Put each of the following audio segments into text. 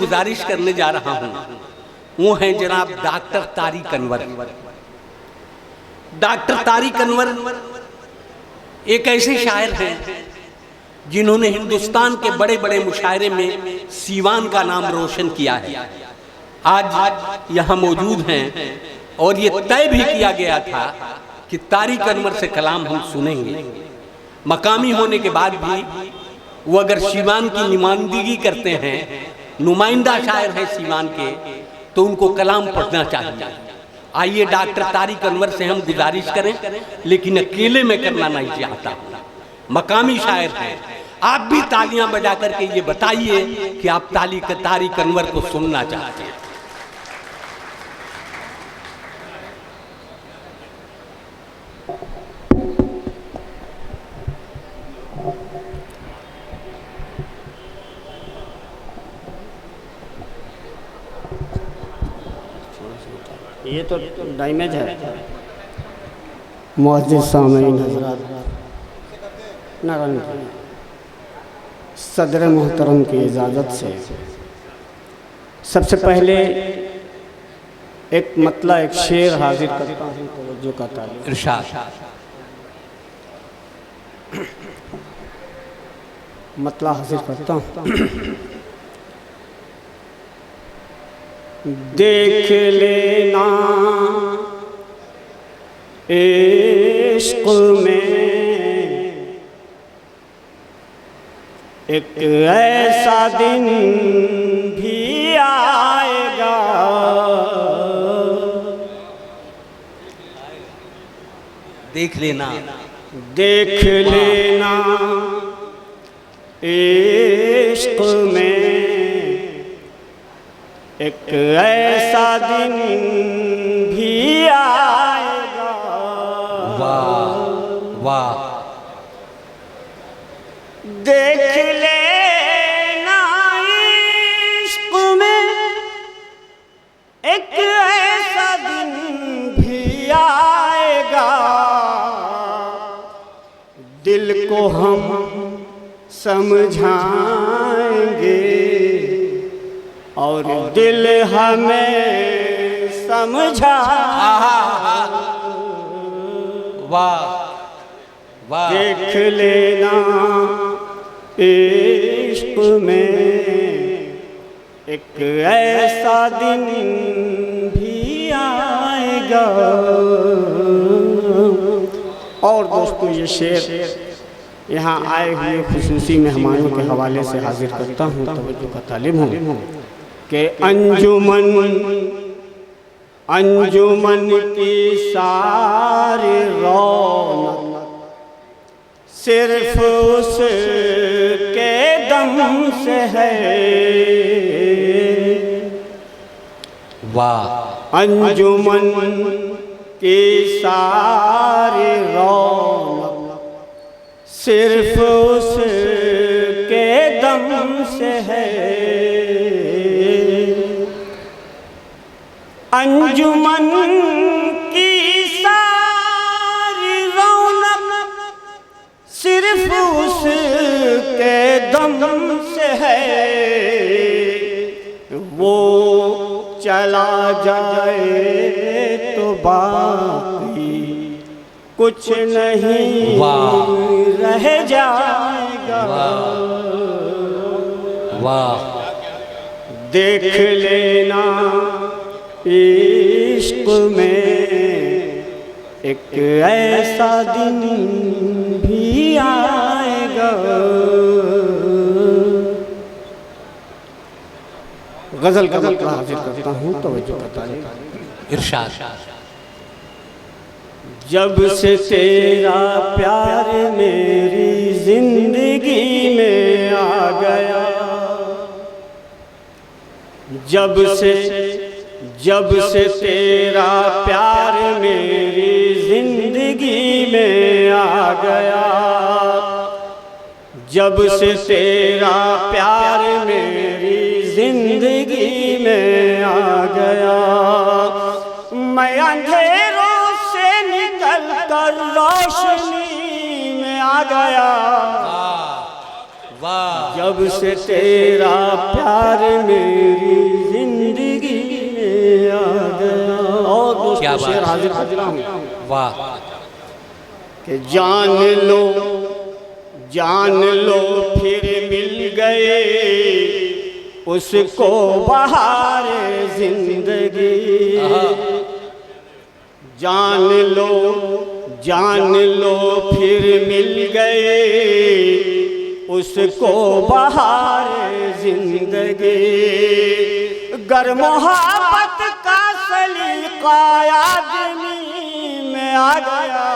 गुजारिश करने जा रहा हूं वो हैं जनाब डॉक्टर तारिक अनवर। डॉक्टर तारिक अनवर एक ऐसे शायर हैं जिन्होंने हिंदुस्तान के बड़े बड़े मुशायरे में सीवान का नाम रोशन किया है। आज यहाँ मौजूद हैं और ये तय भी किया गया था कि तारिक अनवर से कलाम हम सुनेंगे। मकामी होने के बाद भी वो अगर सीवान की नुमाइंदगी करते हैं, नुमाइंदा शायर हैं सीवान के, तो उनको कलाम पढ़ना चाहिए। आइए डॉक्टर तारिक अनवर से हम गुजारिश करें, लेकिन अकेले में करना नहीं चाहता। मकामी शायर हैं, आप भी तालियां बजा करके ये बताइए कि आप तारिक अनवर को सुनना चाहते हैं। ये तो डैमेज है। मुअज़्ज़िज़ सामीन हज़रात, सदर मोहतरम की इजाज़त से सबसे पहले एक मतला, एक शेर हाजिर करता हूँ, तवज्जो का ताल्लुक़। इरशाद। मतला हाजिर करता हूँ। देख लेना इश्क़ में एक ऐसा दिन भी आएगा, देख लेना, देख लेना इश्क़ में एक ऐसा दिन भी आएगा। वाह वाह। देख लेना इश्क़ में एक ऐसा दिन भी आएगा, दिल को हम समझाएंगे और दिल हमें समझा। वाह वाह। देख लेना इश्क़ में एक ऐसा दिन भी आएगा। और दोस्तों, ये शेर यहाँ आए हुए खुसूसी मेहमानों के हवाले से हाजिर करता हूँ, तवज्जो का तालिब हूँ कि अंजुमन की सारी रौनक सिर्फ उसके दम से है। वाह। अंजुमन की सारी रौनक सिर्फ उसके दम से है। अंजुमन की सारी रौनक सिर्फ उसके दम से है। वो चला जाए तो बाकी कुछ नहीं रह जाएगा। वाह। देख लेना इश्क़ में एक ऐसा दिन भी आएगा। गज़ल का हाजिर करता हूँ, तवज्जो बताइए। इरशाद। जब से तेरा प्यार मेरी जिंदगी में आ गया, जब से तेरा प्यार मेरी जिंदगी में आ गया, जब से तेरा प्यार मेरी जिंदगी में आ गया, मैं अंधेरों से निकल कर रोशनी में आ गया। वाह। जब से तेरा प्यार मेरी क्या शेर बात। हाजिर कर रहा हूँ वाह कि जान लो फिर मिल गए उसको बहारे जिंदगी। जान लो फिर मिल गए उसको बहारे जिंदगी। गर मोहब्बत का सलीका आदमी में आ गया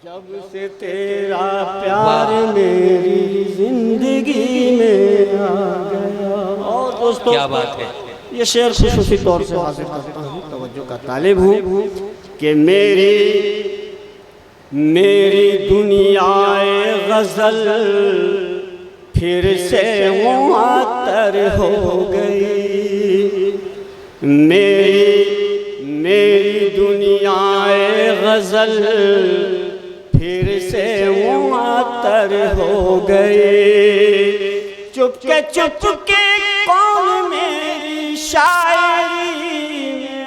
जब से तेरा प्यार मेरी जिंदगी में आ गया। और दोस्तों क्या बात है। ये शेर खुसूसी तौर से हाजिर करता हूँ, तवज्जो का तालिब हूँ कि मेरी दुनियाए गज़ल फिर से मुअत्तर हो गई। मेरी दुनियाए गज़ल फिर से मुअत्तर हो गई। चुपके कौन मेरी शायरी में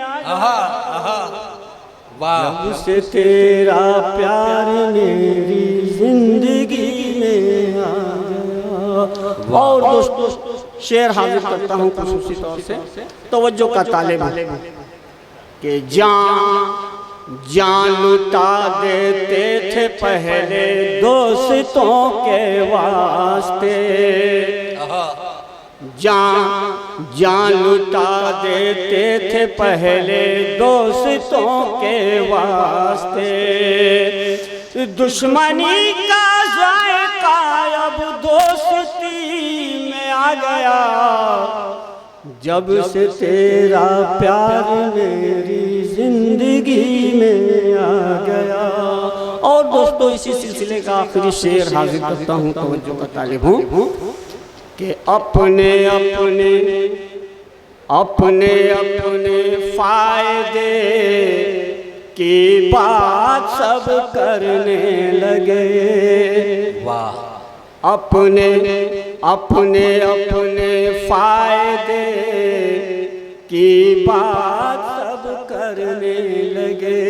वाह से तेरा प्यार मेरी जिंदगी में आ गया। और दोस्तों शेर हाजिर करता हूँ खुसूसी तौर से, तवज्जो का तालिब कि जान लुटा देते थे पहले दोस्तों के वास्ते। जान लुटा देते थे पहले दोस्तों के वास्ते। दुश्मनी का जायका अब दोस्ती में आ गया जब से तेरा प्यार मेरी जिंदगी में आ गया। और दोस्तों इसी सिलसिले का आखिरी शेर हाजिर करता हूँ, तवज्जो का तालिब हूँ कि अपने फायदे की बात सब करने लगे। वाह अपने फायदे की बात सब करने लगे।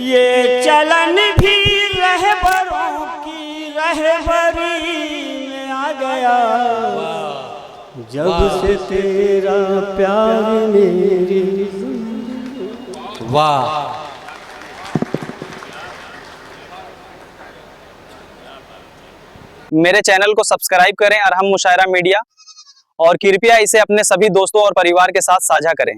ये चलन भी रहबरों की रहबरी में आ गया जब से तेरा प्यार मेरी। वाह मेरे चैनल को सब्सक्राइब करें अरहम मुशायरा मीडिया और कृपया इसे अपने सभी दोस्तों और परिवार के साथ साझा करें।